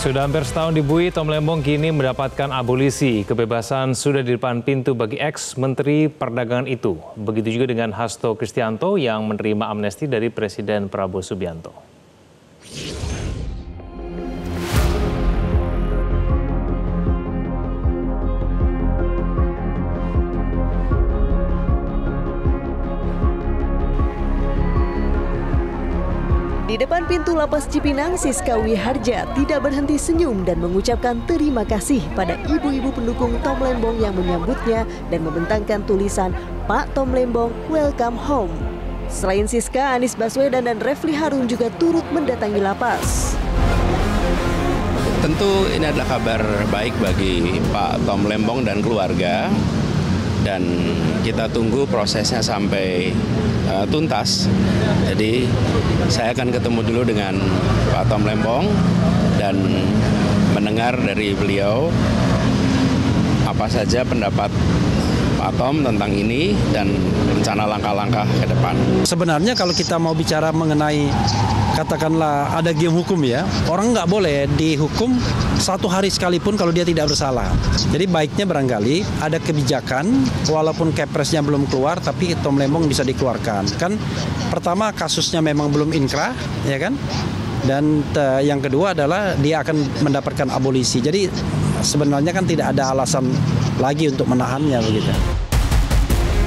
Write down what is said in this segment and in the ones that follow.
Sudah hampir setahun dibui, Tom Lembong kini mendapatkan abolisi. Kebebasan sudah di depan pintu bagi ex-menteri perdagangan itu. Begitu juga dengan Hasto Kristianto yang menerima amnesti dari Presiden Prabowo Subianto. Di depan pintu lapas Cipinang, Siska Wiharja tidak berhenti senyum dan mengucapkan terima kasih pada ibu-ibu pendukung Tom Lembong yang menyambutnya dan membentangkan tulisan "Pak Tom Lembong, welcome home". Selain Siska, Anies Baswedan dan Refli Harun juga turut mendatangi lapas. Tentu ini adalah kabar baik bagi Pak Tom Lembong dan keluarga. Dan kita tunggu prosesnya sampai tuntas. Jadi saya akan ketemu dulu dengan Pak Tom Lembong dan mendengar dari beliau apa saja pendapat Pak Tom tentang ini dan rencana langkah-langkah ke depan. Sebenarnya kalau kita mau bicara mengenai katakanlah ada game hukum ya, orang nggak boleh dihukum 1 hari sekalipun kalau dia tidak bersalah. Jadi baiknya barangkali ada kebijakan walaupun kepresnya belum keluar tapi Tom Lembong bisa dikeluarkan. Kan pertama kasusnya memang belum inkrah ya kan. Dan yang kedua adalah dia akan mendapatkan abolisi. Jadi sebenarnya kan tidak ada alasan lagi untuk menahannya begitu.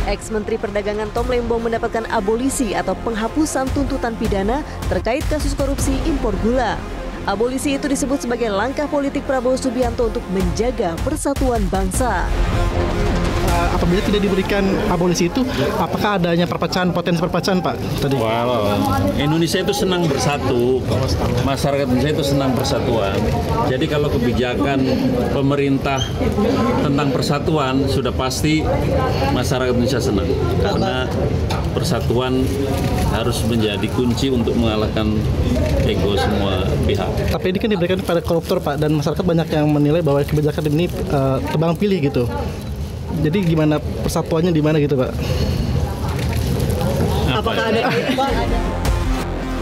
Ex-Menteri Perdagangan Tom Lembong mendapatkan abolisi atau penghapusan tuntutan pidana terkait kasus korupsi impor gula. Abolisi itu disebut sebagai langkah politik Prabowo Subianto untuk menjaga persatuan bangsa. Apabila tidak diberikan abolisi itu, apakah adanya potensi perpecahan, Pak? Tadi. Indonesia itu senang bersatu, masyarakat Indonesia itu senang persatuan. Jadi kalau kebijakan pemerintah tentang persatuan sudah pasti masyarakat Indonesia senang, karena persatuan harus menjadi kunci untuk mengalahkan ego semua pihak. Tapi ini kan diberikan kepada koruptor, Pak, dan masyarakat banyak yang menilai bahwa kebijakan ini tebang pilih gitu. Jadi gimana persatuannya di mana gitu, Pak? Apakah ada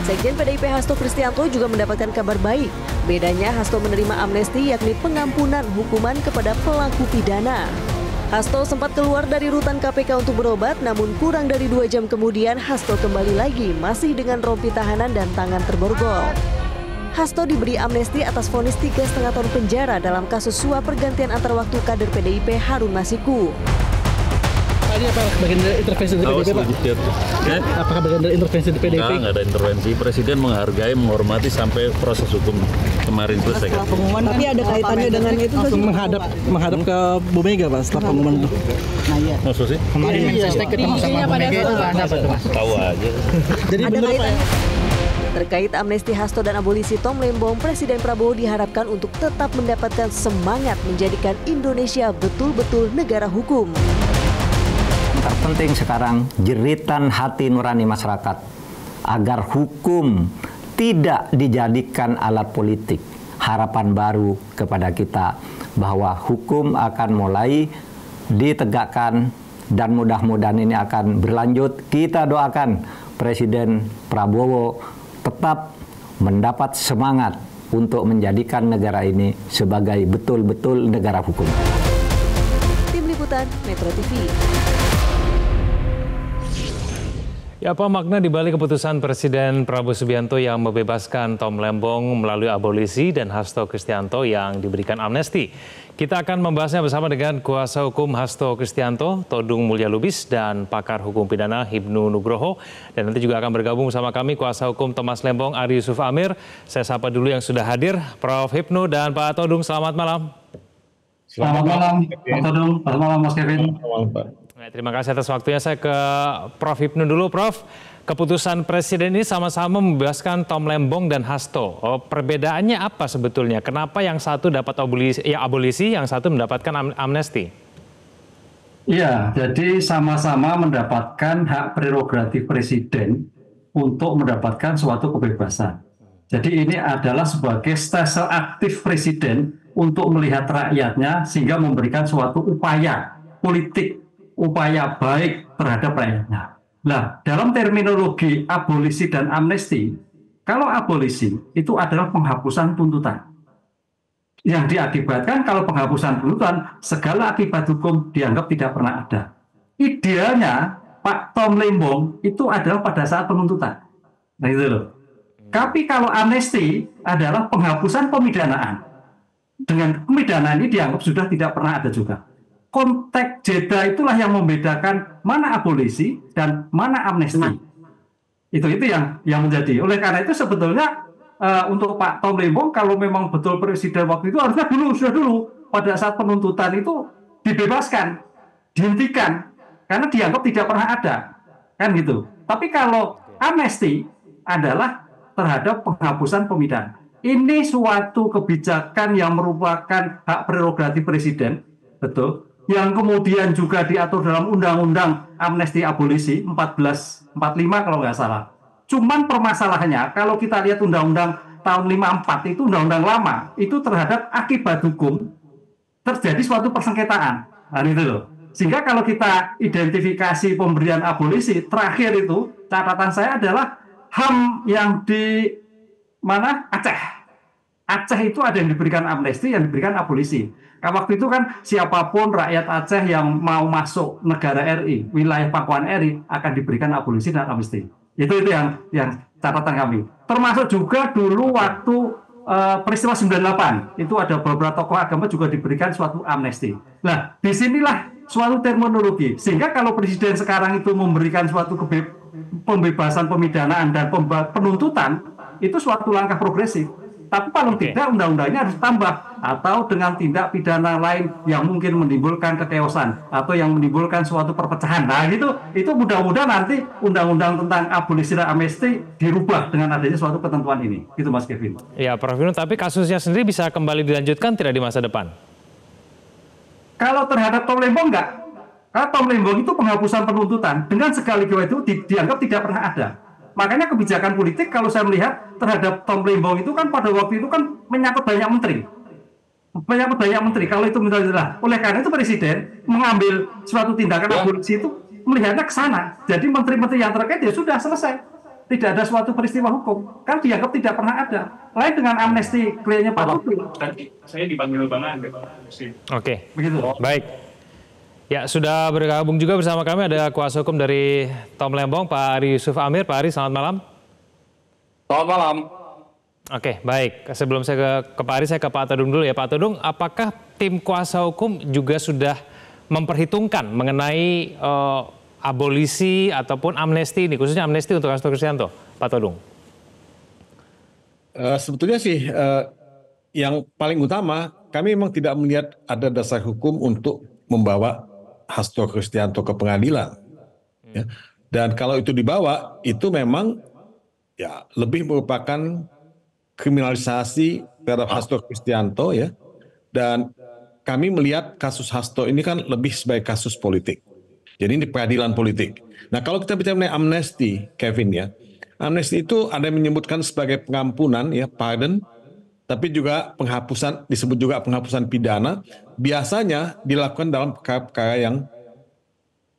Sekjen PDIP Hasto Kristianto juga mendapatkan kabar baik. Bedanya Hasto menerima amnesti yakni pengampunan hukuman kepada pelaku pidana. Hasto sempat keluar dari rutan KPK untuk berobat, namun kurang dari 2 jam kemudian Hasto kembali lagi masih dengan rompi tahanan dan tangan terborgol. Hasto diberi amnesti atas vonis 3,5 tahun penjara dalam kasus suap pergantian antar waktu kader PDIP Harun Masiku. Ini apa bagian dari intervensi dari PDIP, Pak? Apakah bagian dari intervensi dari PDIP? Nggak ada intervensi. Presiden menghargai, menghormati sampai proses hukum kemarin selesai. Tapi ada kaitannya dengan itu langsung menghadap ke Bu Mega, Pak, setelah pengumuman itu. Maksud sih? Kemarin saya ketemu sama Bu Mega itu tahu aja. Jadi benar, Pak. Terkait amnesti Hasto dan abolisi Tom Lembong, Presiden Prabowo diharapkan untuk tetap mendapatkan semangat menjadikan Indonesia betul-betul negara hukum. Terpenting sekarang jeritan hati nurani masyarakat agar hukum tidak dijadikan alat politik. Harapan baru kepada kita bahwa hukum akan mulai ditegakkan dan mudah-mudahan ini akan berlanjut. Kita doakan Presiden Prabowo tetap mendapat semangat untuk menjadikan negara ini sebagai betul-betul negara hukum. Tim Liputan Metro TV. Ya, apa makna dibalik keputusan Presiden Prabowo Subianto yang membebaskan Tom Lembong melalui abolisi dan Hasto Kristianto yang diberikan amnesti? Kita akan membahasnya bersama dengan kuasa hukum Hasto Kristianto, Todung Mulya Lubis, dan pakar hukum pidana Hibnu Nugroho. Dan nanti juga akan bergabung bersama kami kuasa hukum Thomas Lembong, Ari Yusuf Amir. Saya sapa dulu yang sudah hadir, Prof. Hibnu dan Pak Todung. Selamat malam. Selamat malam, Pak Todung. Selamat malam, Mas Kevin. Selamat malam, Pak. Terima kasih atas waktunya. Saya ke Prof. Hibnu dulu, Prof. Keputusan Presiden ini sama-sama membebaskan Tom Lembong dan Hasto. Perbedaannya apa sebetulnya? Kenapa yang satu dapat abolisi, yang satu mendapatkan amnesti? Iya, jadi sama-sama mendapatkan hak prerogatif Presiden untuk mendapatkan suatu kebebasan. Jadi ini adalah sebagai stase aktif Presiden untuk melihat rakyatnya sehingga memberikan suatu upaya politik, upaya baik terhadap rakyatnya. Nah, dalam terminologi abolisi dan amnesti, kalau abolisi itu adalah penghapusan tuntutan. yang diakibatkan kalau penghapusan penuntutan, segala akibat hukum dianggap tidak pernah ada. Idealnya Pak Tom Lembong itu adalah pada saat penuntutan. Nah itu loh. Tapi kalau amnesti adalah penghapusan pemidanaan. Dengan pemidanaan ini dianggap sudah tidak pernah ada juga. Konteks jeda itulah yang membedakan mana abolisi dan mana amnesti. Itu yang menjadi. Oleh karena itu sebetulnya untuk Pak Tom Lembong, kalau memang betul presiden waktu itu harusnya sudah dulu pada saat penuntutan itu dibebaskan, dihentikan, karena dianggap tidak pernah ada, kan gitu. Tapi kalau amnesti adalah terhadap penghapusan pemidanaan. Ini suatu kebijakan yang merupakan hak prerogatif presiden, betul, yang kemudian juga diatur dalam Undang-Undang Amnesti Abolisi 1445 kalau nggak salah. Cuman permasalahannya, kalau kita lihat Undang-Undang tahun 54 itu Undang-Undang lama, itu terhadap akibat hukum terjadi suatu persengketaan. Nah itu loh. Sehingga kalau kita identifikasi pemberian abolisi, terakhir itu catatan saya adalah HAM yang di mana? Aceh. Aceh itu ada yang diberikan amnesti, yang diberikan abolisi. Nah, waktu itu kan siapapun rakyat Aceh yang mau masuk negara RI, wilayah Pakuan RI, akan diberikan abolisi dan amnesti. Itu yang catatan kami. Termasuk juga dulu waktu peristiwa 98, itu ada beberapa tokoh agama juga diberikan suatu amnesti. Nah, disinilah suatu terminologi. Sehingga kalau presiden sekarang itu memberikan suatu pembebasan pemidanaan dan penuntutan, itu suatu langkah progresif. Tapi paling tidak undang-undangnya harus tambah, atau dengan tindak pidana lain yang mungkin menimbulkan kekeosan atau yang menimbulkan suatu perpecahan. Nah itu mudah-mudahan nanti undang-undang tentang abolisi dan amnesti dirubah dengan adanya suatu ketentuan ini. Gitu Mas Kevin. Ya Prof. Yunus, tapi kasusnya sendiri bisa kembali dilanjutkan tidak di masa depan? Kalau terhadap Tom Lembong enggak. Karena Tom Lembong itu penghapusan penuntutan dengan sekaligus itu dianggap tidak pernah ada. Makanya kebijakan politik kalau saya melihat terhadap Tom Lembong itu kan pada waktu itu kan menyangkut banyak menteri. Kalau itu misalnya, oleh karena itu presiden mengambil suatu tindakan abolisi itu melihatnya ke sana. Jadi menteri-menteri yang terkait ya sudah selesai. Tidak ada suatu peristiwa hukum. Kan dianggap tidak pernah ada. Lain dengan amnesti kliennya Pak Lutfi. Saya dipanggil Bang Andre. Oke. Begitu. Baik. Ya, sudah bergabung juga bersama kami ada kuasa hukum dari Tom Lembong, Pak Ari Yusuf Amir. Pak Ari, selamat malam. Selamat malam. Oke, baik. Sebelum saya ke Pak Ari, saya ke Pak Todung dulu ya. Pak Todung, apakah tim kuasa hukum juga sudah memperhitungkan mengenai abolisi ataupun amnesti ini, khususnya amnesti untuk Hasto Kristianto, Pak Todung? Sebetulnya sih yang paling utama, kami memang tidak melihat ada dasar hukum untuk membawa Hasto Kristianto ke pengadilan. Ya. Dan kalau itu dibawa, itu memang ya lebih merupakan kriminalisasi terhadap Hasto Kristianto ya. Dan kami melihat kasus Hasto ini kan lebih sebagai kasus politik. Jadi ini peradilan politik. Nah kalau kita bicara mengenai amnesti, Kevin ya, amnesti itu ada yang menyebutkan sebagai pengampunan ya, pardon, tapi juga penghapusan, disebut juga penghapusan pidana, biasanya dilakukan dalam perkara-perkara yang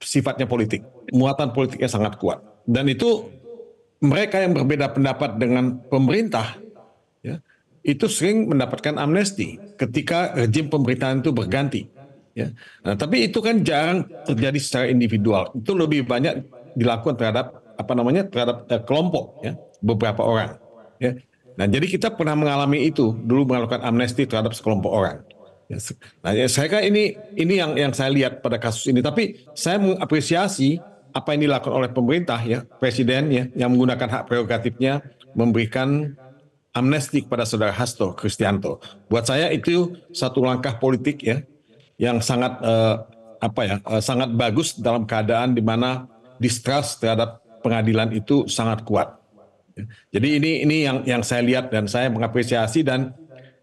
sifatnya politik, muatan politiknya sangat kuat. Dan itu mereka yang berbeda pendapat dengan pemerintah, ya, itu sering mendapatkan amnesti ketika rejim pemerintahan itu berganti. Ya. Nah, tapi itu kan jarang terjadi secara individual. Itu lebih banyak dilakukan terhadap terhadap kelompok, ya, beberapa orang. Ya. Nah, jadi kita pernah mengalami itu dulu melakukan amnesti terhadap sekelompok orang. Nah, saya kira ini yang saya lihat pada kasus ini. Tapi saya mengapresiasi apa yang dilakukan oleh pemerintah ya, presiden ya, yang menggunakan hak prerogatifnya memberikan amnesti kepada saudara Hasto Kristianto. Buat saya itu satu langkah politik ya, yang sangat sangat bagus dalam keadaan di mana distrust terhadap pengadilan itu sangat kuat. Jadi ini yang saya lihat dan saya mengapresiasi, dan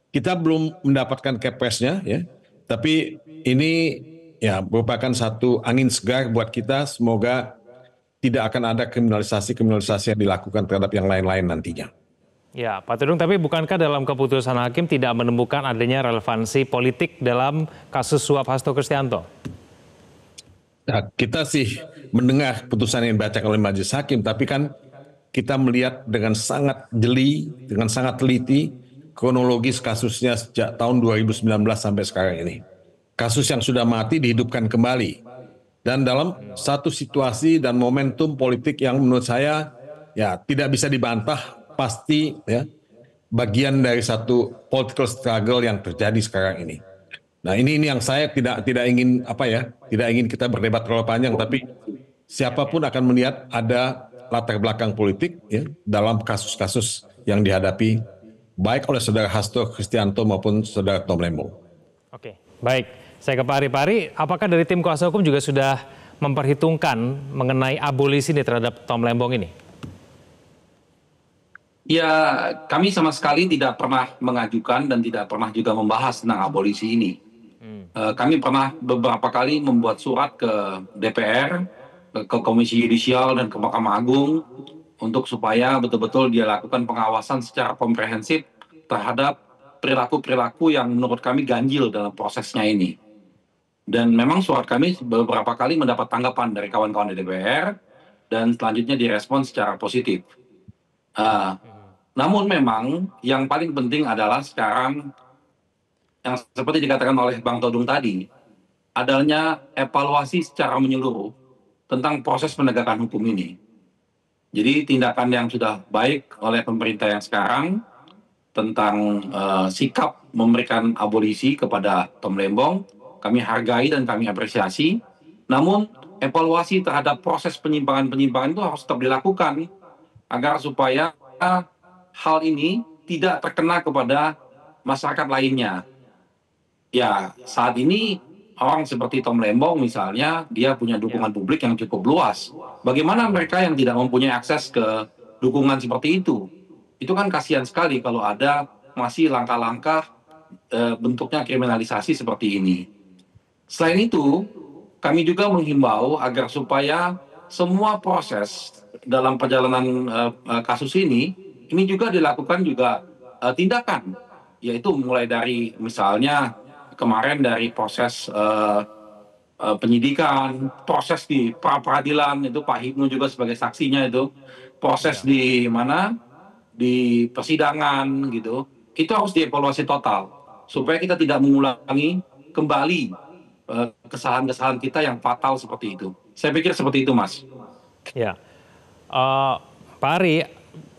kita belum mendapatkan kepresnya ya, tapi ini ya merupakan satu angin segar buat kita. Semoga tidak akan ada kriminalisasi yang dilakukan terhadap yang lain-lain nantinya. Ya, Pak Todung, tapi bukankah dalam keputusan hakim tidak menemukan adanya relevansi politik dalam kasus suap Hasto Kristianto? Nah, kita sih mendengar putusan yang dibacakan oleh majelis hakim, tapi kan kita melihat dengan sangat jeli, dengan sangat teliti kronologis kasusnya sejak tahun 2019 sampai sekarang ini. Kasus yang sudah mati dihidupkan kembali. Dan dalam satu situasi dan momentum politik yang menurut saya ya tidak bisa dibantah, pasti ya bagian dari satu political struggle yang terjadi sekarang ini. Nah, ini yang saya tidak ingin tidak ingin kita berdebat terlalu panjang, tapi siapapun akan melihat ada latar belakang politik ya dalam kasus-kasus yang dihadapi baik oleh saudara Hasto Kristianto maupun saudara Tom Lembong. Oke, baik. Saya ke Pak Ari. Pak Ari, apakah dari tim kuasa hukum juga sudah memperhitungkan mengenai abolisi ini terhadap Tom Lembong ini? Ya, kami sama sekali tidak pernah mengajukan dan tidak pernah juga membahas tentang abolisi ini. Kami pernah beberapa kali membuat surat ke DPR, ke Komisi Yudisial dan ke Mahkamah Agung untuk supaya betul-betul dia lakukan pengawasan secara komprehensif terhadap perilaku-perilaku yang menurut kami ganjil dalam prosesnya ini. Dan memang surat kami beberapa kali mendapat tanggapan dari kawan-kawan di DPR dan selanjutnya direspon secara positif. Namun memang yang paling penting adalah sekarang yang seperti dikatakan oleh Bang Todung tadi, adanya evaluasi secara menyeluruh tentang proses penegakan hukum ini. Jadi tindakan yang sudah baik oleh pemerintah yang sekarang tentang sikap memberikan abolisi kepada Tom Lembong, kami hargai dan kami apresiasi. Namun evaluasi terhadap proses penyimpangan-penyimpangan itu harus tetap dilakukan agar supaya hal ini tidak terkena kepada masyarakat lainnya. Ya, saat ini orang seperti Tom Lembong misalnya, dia punya dukungan publik yang cukup luas. Bagaimana mereka yang tidak mempunyai akses ke dukungan seperti itu? Itu kan kasihan sekali kalau ada masih langkah-langkah bentuknya kriminalisasi seperti ini. Selain itu, kami juga menghimbau agar supaya semua proses dalam perjalanan kasus ini juga dilakukan juga tindakan, yaitu mulai dari misalnya kemarin dari proses penyidikan, proses di pra-peradilan, itu Pak Hipnu juga sebagai saksinya itu, proses di mana, di persidangan gitu, itu harus dievaluasi total, supaya kita tidak mengulangi kembali kesalahan-kesalahan kita yang fatal seperti itu. Saya pikir seperti itu, Mas. Ya, Pak Ari,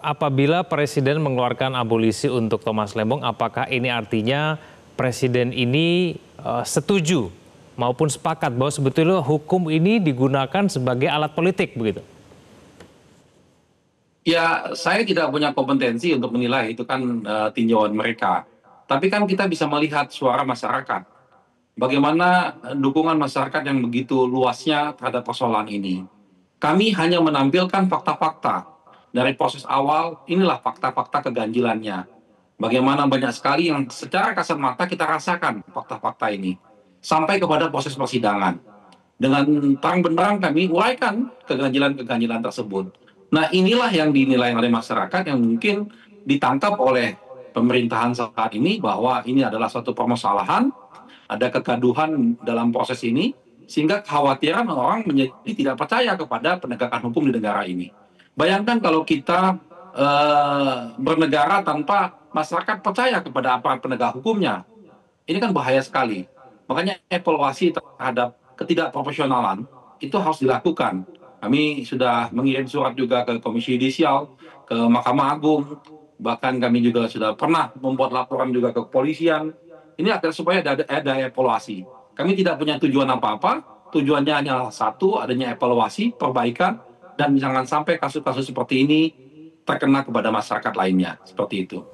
apabila Presiden mengeluarkan abolisi untuk Thomas Lembong, apakah ini artinya Presiden ini setuju maupun sepakat bahwa sebetulnya hukum ini digunakan sebagai alat politik begitu? Ya, saya tidak punya kompetensi untuk menilai, itu kan tinjauan mereka. Tapi kan kita bisa melihat suara masyarakat. Bagaimana dukungan masyarakat yang begitu luasnya terhadap persoalan ini. Kami hanya menampilkan fakta-fakta dari proses awal, inilah fakta-fakta keganjilannya. Bagaimana banyak sekali yang secara kasat mata kita rasakan fakta-fakta ini. Sampai kepada proses persidangan. Dengan terang benderang kami uraikan keganjilan-keganjilan tersebut. Nah, inilah yang dinilai oleh masyarakat yang mungkin ditangkap oleh pemerintahan saat ini bahwa ini adalah suatu permasalahan, ada kegaduhan dalam proses ini, sehingga kekhawatiran orang menjadi tidak percaya kepada penegakan hukum di negara ini. Bayangkan kalau kita bernegara tanpa masyarakat percaya kepada aparat penegak hukumnya. Ini kan bahaya sekali. Makanya evaluasi terhadap ketidakprofesionalan itu harus dilakukan. Kami sudah mengirim surat juga ke Komisi Yudisial, ke Mahkamah Agung, bahkan kami juga sudah pernah membuat laporan juga ke kepolisian. Ini agar supaya ada evaluasi. Kami tidak punya tujuan apa-apa, tujuannya hanya satu, adanya evaluasi, perbaikan, dan jangan sampai kasus-kasus seperti ini terkena kepada masyarakat lainnya, seperti itu.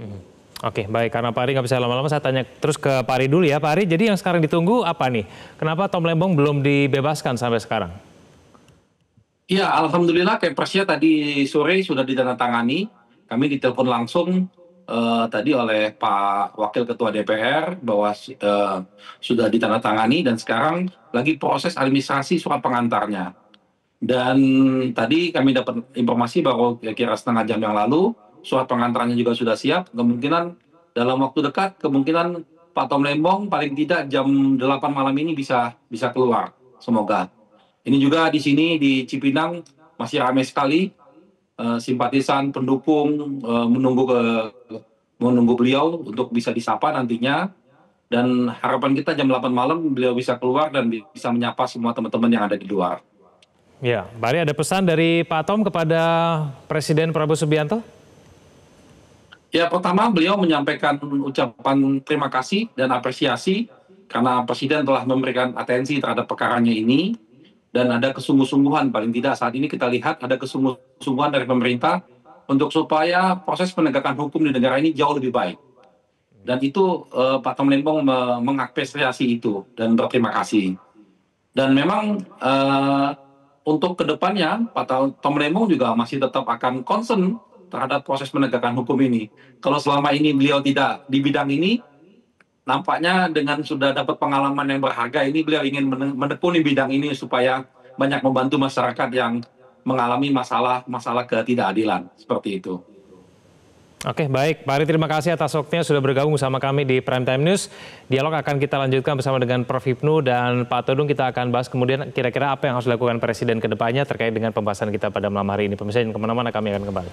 Oke, baik. Karena Pak Ari nggak bisa lama-lama, saya tanya terus ke Pak Ari dulu ya. Pak Ari, jadi yang sekarang ditunggu apa nih? Kenapa Tom Lembong belum dibebaskan sampai sekarang? Ya, alhamdulillah Kepresnya tadi sore sudah ditandatangani. Kami ditelepon langsung tadi oleh Pak Wakil Ketua DPR bahwa sudah ditandatangani dan sekarang lagi proses administrasi surat pengantarnya. Dan tadi kami dapat informasi bahwa kira-kira setengah jam yang lalu surat pengantarannya juga sudah siap. Kemungkinan dalam waktu dekat, kemungkinan Pak Tom Lembong paling tidak jam 8 malam ini bisa keluar. Semoga. Ini juga di sini di Cipinang masih ramai sekali simpatisan, pendukung menunggu menunggu beliau untuk bisa disapa nantinya. Dan harapan kita jam 8 malam beliau bisa keluar dan bisa menyapa semua teman-teman yang ada di luar. Ya, Pak Ari, ada pesan dari Pak Tom kepada Presiden Prabowo Subianto? Ya, pertama beliau menyampaikan ucapan terima kasih dan apresiasi karena Presiden telah memberikan atensi terhadap perkaranya ini dan ada kesungguh-sungguhan, paling tidak saat ini kita lihat ada kesungguh-sungguhan dari pemerintah untuk supaya proses penegakan hukum di negara ini jauh lebih baik. Dan itu Pak Tom Lembong mengapresiasi itu dan berterima kasih. Dan memang untuk kedepannya Pak Tom Lembong juga masih tetap akan concern terhadap proses penegakan hukum ini. Kalau selama ini beliau tidak di bidang ini, nampaknya dengan sudah dapat pengalaman yang berharga ini beliau ingin menekuni bidang ini supaya banyak membantu masyarakat yang mengalami masalah ketidakadilan seperti itu. Oke, baik. Pak Ari, terima kasih atas waktunya sudah bergabung bersama kami di Prime Time News. Dialog akan kita lanjutkan bersama dengan Prof. Hipnu dan Pak Todung. Kita akan bahas kemudian kira-kira apa yang harus dilakukan Presiden ke depannya terkait dengan pembahasan kita pada malam hari ini. Pemirsa, jangan kemana-mana, kami akan kembali.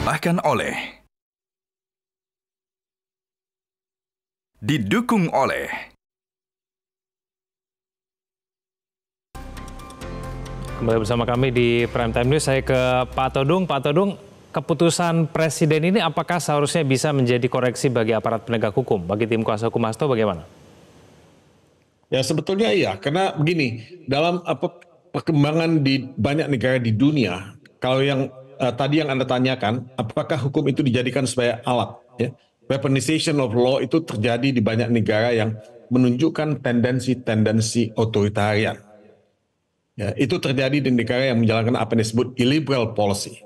Bahkan oleh didukung oleh Kembali bersama kami di Prime Time News. Saya ke Pak Todung. Pak Todung, keputusan Presiden ini apakah seharusnya bisa menjadi koreksi bagi aparat penegak hukum? Bagi tim kuasa hukum Hasto bagaimana? Ya sebetulnya iya, karena begini, dalam perkembangan di banyak negara di dunia, kalau yang tadi yang Anda tanyakan, apakah hukum itu dijadikan sebagai alat? Ya? Weaponization of law itu terjadi di banyak negara yang menunjukkan tendensi-tendensi otoritarian. Ya, itu terjadi di negara yang menjalankan apa yang disebut illiberal policy.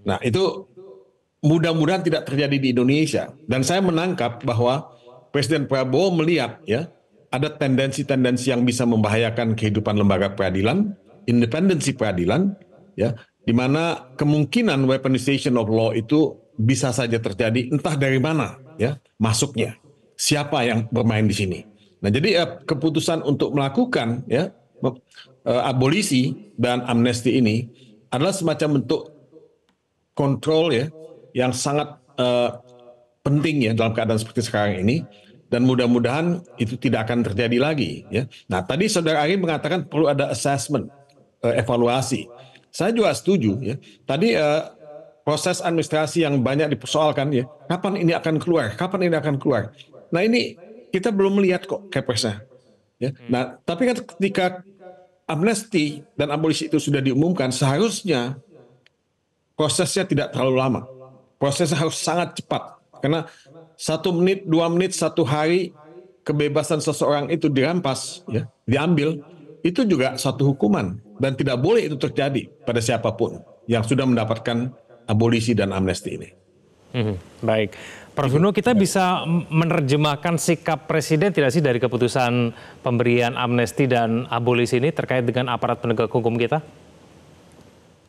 Nah, itu mudah-mudahan tidak terjadi di Indonesia. Dan saya menangkap bahwa Presiden Prabowo melihat ya ada tendensi-tendensi yang bisa membahayakan kehidupan lembaga peradilan, independensi peradilan, ya, di mana kemungkinan weaponization of law itu bisa saja terjadi, entah dari mana ya masuknya, siapa yang bermain di sini. Nah, jadi keputusan untuk melakukan ya abolisi dan amnesti ini adalah semacam bentuk kontrol ya yang sangat penting ya dalam keadaan seperti sekarang ini, dan mudah-mudahan itu tidak akan terjadi lagi ya. Nah, tadi Saudara Ari mengatakan perlu ada assessment, evaluasi. Saya juga setuju ya. Tadi proses administrasi yang banyak dipersoalkan ya, kapan ini akan keluar, kapan ini akan keluar. Nah, ini kita belum melihat kok Kepresnya. Ya. Nah, tapi kan ketika amnesti dan abolisi itu sudah diumumkan, seharusnya prosesnya tidak terlalu lama. Prosesnya harus sangat cepat. Karena 1 menit, 2 menit, 1 hari kebebasan seseorang itu dirampas, ya, diambil, itu juga satu hukuman. Dan tidak boleh itu terjadi pada siapapun yang sudah mendapatkan abolisi dan amnesti ini. Baik. Prof. Hipnu, kita bisa menerjemahkan sikap Presiden tidak sih dari keputusan pemberian amnesti dan abolisi ini terkait dengan aparat penegak hukum kita?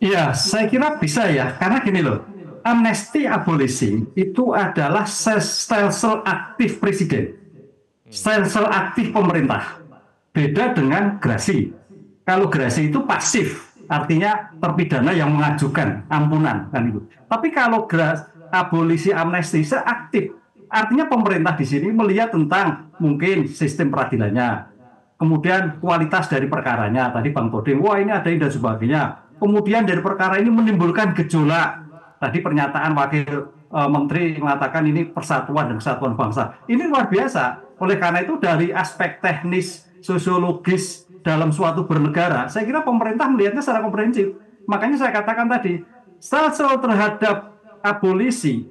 Iya, saya kira bisa ya. Karena gini loh, amnesti abolisi itu adalah stelsel aktif Presiden. Stelsel aktif pemerintah. Beda dengan grasi. Kalau grasi itu pasif, artinya terpidana yang mengajukan ampunan. Kan itu. Tapi kalau abolisi amnesti seaktif, artinya pemerintah di sini melihat tentang mungkin sistem peradilannya, kemudian kualitas dari perkaranya, tadi Bang Todung, wah ini ada ini dan sebagainya, kemudian dari perkara ini menimbulkan gejolak, tadi pernyataan Wakil Menteri mengatakan ini persatuan dan kesatuan bangsa, ini luar biasa. Oleh karena itu dari aspek teknis, sosiologis dalam suatu bernegara, saya kira pemerintah melihatnya secara komprehensif. Makanya saya katakan tadi, stelsel terhadap abolisi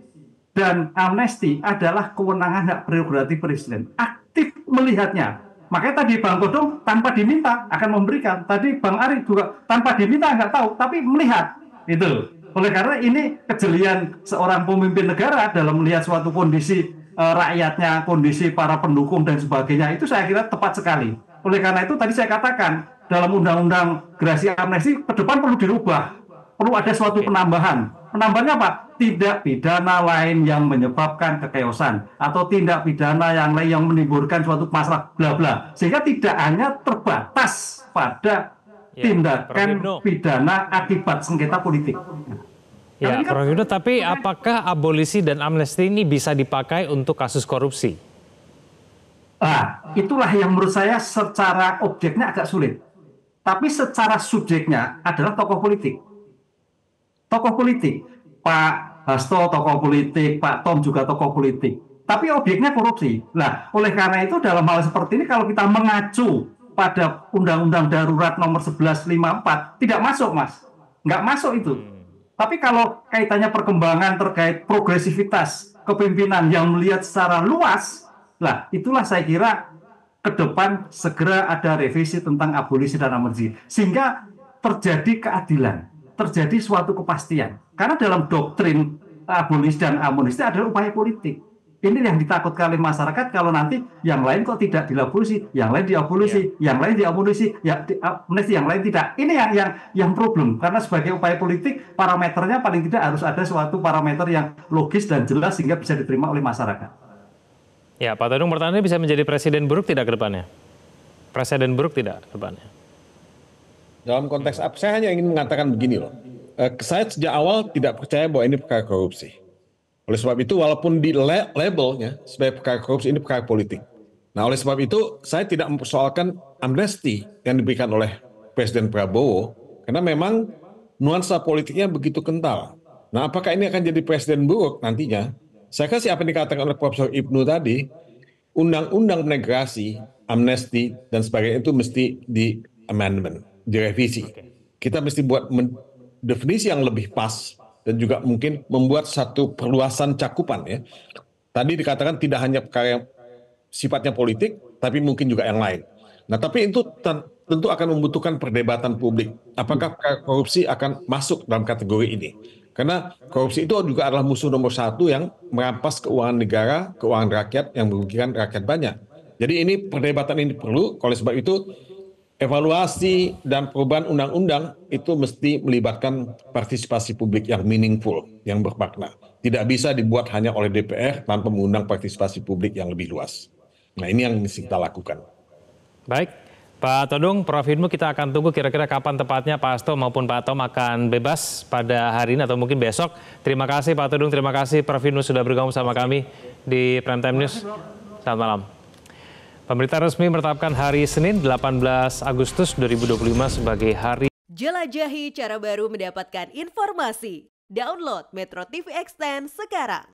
dan amnesti adalah kewenangan hak prerogatif Presiden. Aktif melihatnya. Makanya tadi Bang Todung tanpa diminta akan memberikan. Tadi Bang Ari juga tanpa diminta nggak tahu, tapi melihat. Itu. Oleh karena ini kejelian seorang pemimpin negara dalam melihat suatu kondisi rakyatnya, kondisi para pendukung dan sebagainya, itu saya kira tepat sekali. Oleh karena itu tadi saya katakan dalam undang-undang gerasi amnesti ke depan perlu dirubah. Perlu ada suatu penambahan. penambahannya apa? Tindak pidana lain yang menyebabkan kekeosan atau tindak pidana yang lain yang menimbulkan suatu masalah bla bla. Sehingga tidak hanya terbatas pada tindakan pidana akibat sengketa politik. Ya, Prof. Hipnu, tapi apakah abolisi dan amnesti ini bisa dipakai untuk kasus korupsi? Nah, itulah yang menurut saya secara objeknya agak sulit. Tapi secara subjeknya adalah tokoh politik. Tokoh politik. Pak Hasto tokoh politik, Pak Tom juga tokoh politik. Tapi objeknya korupsi. Nah, oleh karena itu dalam hal seperti ini kalau kita mengacu pada Undang-Undang Darurat nomor 1154, tidak masuk, Mas. Nggak masuk itu. Tapi kalau kaitannya perkembangan terkait progresivitas kepemimpinan yang melihat secara luas, lah itulah saya kira ke depan segera ada revisi tentang abolisi dan amnesti. Sehingga terjadi keadilan, terjadi suatu kepastian. Karena dalam doktrin abolisi dan amnesti adalah upaya politik. Ini yang ditakutkan oleh masyarakat kalau nanti yang lain kok tidak diabolisi, yang lain diabolisi, yang lain diabolisi, ya amnesti, yang lain tidak. Ini yang problem karena sebagai upaya politik parameternya paling tidak harus ada suatu parameter yang logis dan jelas sehingga bisa diterima oleh masyarakat. Ya, Pak Todung, pertanyaannya bisa menjadi presiden buruk tidak ke depannya? Presiden buruk tidak ke depannya? Dalam konteks apa? Saya hanya ingin mengatakan begini loh. Saya sejak awal tidak percaya bahwa ini perkara korupsi. Oleh sebab itu, walaupun di labelnya sebagai perkara korupsi, ini perkara politik. Nah, oleh sebab itu, saya tidak mempersoalkan amnesti yang diberikan oleh Presiden Prabowo, karena memang nuansa politiknya begitu kental. Nah, apakah ini akan jadi presiden buruk nantinya? Saya kasih apa yang dikatakan oleh Profesor Hipnu tadi, undang-undang migrasi, amnesti, dan sebagainya itu mesti di amendment, direvisi. Kita mesti buat definisi yang lebih pas, dan juga mungkin membuat satu perluasan cakupan ya. Tadi dikatakan tidak hanya perkara yang sifatnya politik, tapi mungkin juga yang lain. Nah, tapi itu tentu akan membutuhkan perdebatan publik. Apakah korupsi akan masuk dalam kategori ini? Karena korupsi itu juga adalah musuh nomor satu yang merampas keuangan negara, keuangan rakyat yang merugikan rakyat banyak. Jadi ini perdebatan ini perlu, oleh sebab itu evaluasi dan perubahan undang-undang itu mesti melibatkan partisipasi publik yang meaningful, yang bermakna. Tidak bisa dibuat hanya oleh DPR tanpa mengundang partisipasi publik yang lebih luas. Nah, ini yang mesti kita lakukan. Baik, Pak Todung, Prof. Hipnu, kita akan tunggu kira-kira kapan tepatnya Pak Hasto maupun Pak Tom akan bebas pada hari ini atau mungkin besok. Terima kasih Pak Todung, terima kasih Prof. Hipnu sudah bergabung sama kami di Prime Time News. Selamat malam. Pemerintah resmi menetapkan hari Senin 18 Agustus 2025 sebagai hari. Jelajahi cara baru mendapatkan informasi. Download Metro TV Extend sekarang.